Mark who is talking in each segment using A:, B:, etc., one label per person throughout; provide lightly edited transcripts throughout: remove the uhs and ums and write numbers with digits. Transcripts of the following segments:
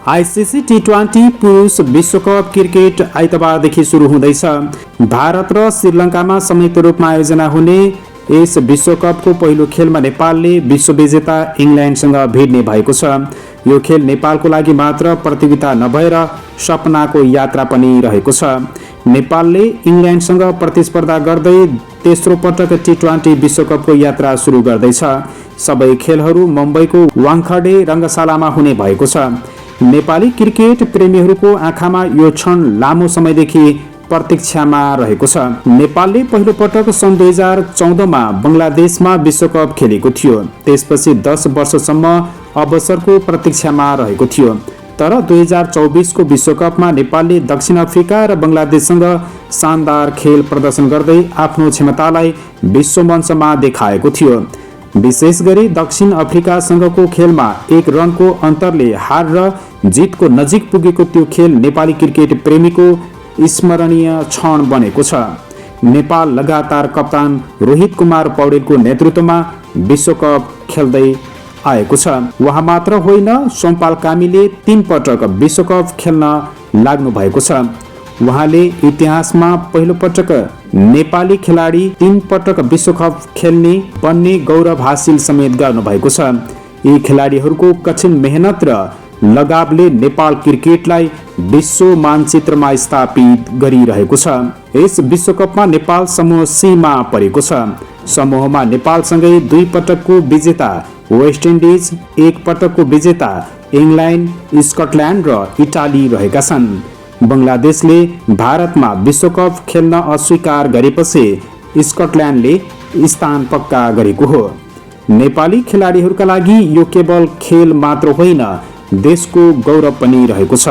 A: ICC टी20 पुरुष विश्वकप cricket आइतबारदेखि सुरु हुँदैछ। भारत र श्रीलङ्कामा संयुक्त रूपमा आयोजना हुने यस विश्वकपको पहिलो खेलमा नेपालले विश्वविजेता इङ्ल्यान्डसँग भिड्ने भएको छ। यो खेल नेपालको लागि मात्र प्रतियोगिता नभएर सपनाको यात्रा पनि रहेको छ। नेपालले इङ्ल्यान्डसँग प्रतिस्पर्धा गर्दै तेस्रो पटक टी20 विश्वकपको यात्रा सुरु गर्दैछ। सबै खेलहरू मुम्बईको वाङखडे रङ्गशालामा हुने भएको छ। नेपाली क्रिकेट प्रेमीहरूको आँखामा यो क्षण लामो समयदेखि प्रतीक्षामा रहेको छ। नेपालले पहिलो पटक सन् 2014मा बङ्गलादेशमा विश्वकप खेलेको थियो। त्यसपछि 10 वर्षसम्म अवसरको प्रतीक्षामा रहेको थियो। तर 2024को विश्वकपमा नेपालले दक्षिण अफ्रिका र बङ्गलादेशसँग शानदार खेल प्रदर्शन गर्दै आफ्नो क्षमतालाई विश्वमञ्चमा देखाएको थियो। विशेष गरी दक्षिण अफ्रिकासँगको खेलमा 1 रनको अन्तरले हार र जितको नजिक पुगेको त्यो खेल नेपाली क्रिकेट प्रेमीको स्मरणीय क्षण बनेको छ। नेपाल लगातार कप्तान रोहित कुमार पौडेलको नेतृत्वमा विश्वकप खेल्दै आएको छ। उहाँ मात्र होइन, सोमपाल कामीले 3 पटक विश्वकप खेल्न लाग्नु भएको छ। उहाँले इतिहासमा पहिलो पटक नेपाली खेलाडी 3 पटक विश्वकप खेल्ने बन्ने गौरव हासिल समेत गर्नु भएको छ। यी खेलाडीहरूको कठिन मेहनत र लगावले नेपाल क्रिकेटलाई विश्व मानचित्रमा स्थापित गरिरहेको छ। यस विश्वकपमा नेपाल समूह C मा परेको छ। समूहमा नेपालसँगै 2 पटकको विजेता वेस्ट इन्डिज, 1 पटकको विजेता इङ्ल्यान्ड, स्कटल्यान्ड र इटाली रहेका छन्। बङ्गलादेशले भारतमा विश्वकप खेल्न अस्वीकार गरेपछि स्कटल्यान्डले स्थान पक्का गरेको हो। नेपाली खेलाडीहरूका लागि यो केवल खेल मात्र होइन, देशको गौरव पनि रहेको छ।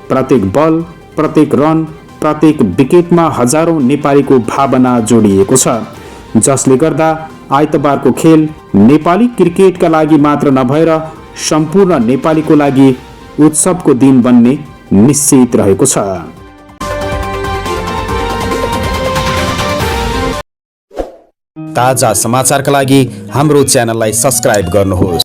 A: प्रत्येक बल, प्रत्येक रन, प्रत्येक विकेटमा हजारौं नेपालीको भावना जोडिएको छ, जसले गर्दा आइतबारको खेल नेपाली क्रिकेटका लागि मात्र नभएर सम्पूर्ण नेपालीको लागि उत्सवको दिन बन्ने निश्चित रहेको छ। ताजा समाचारका लागि हाम्रो च्यानललाई सब्स्क्राइब गर्नुहोस्।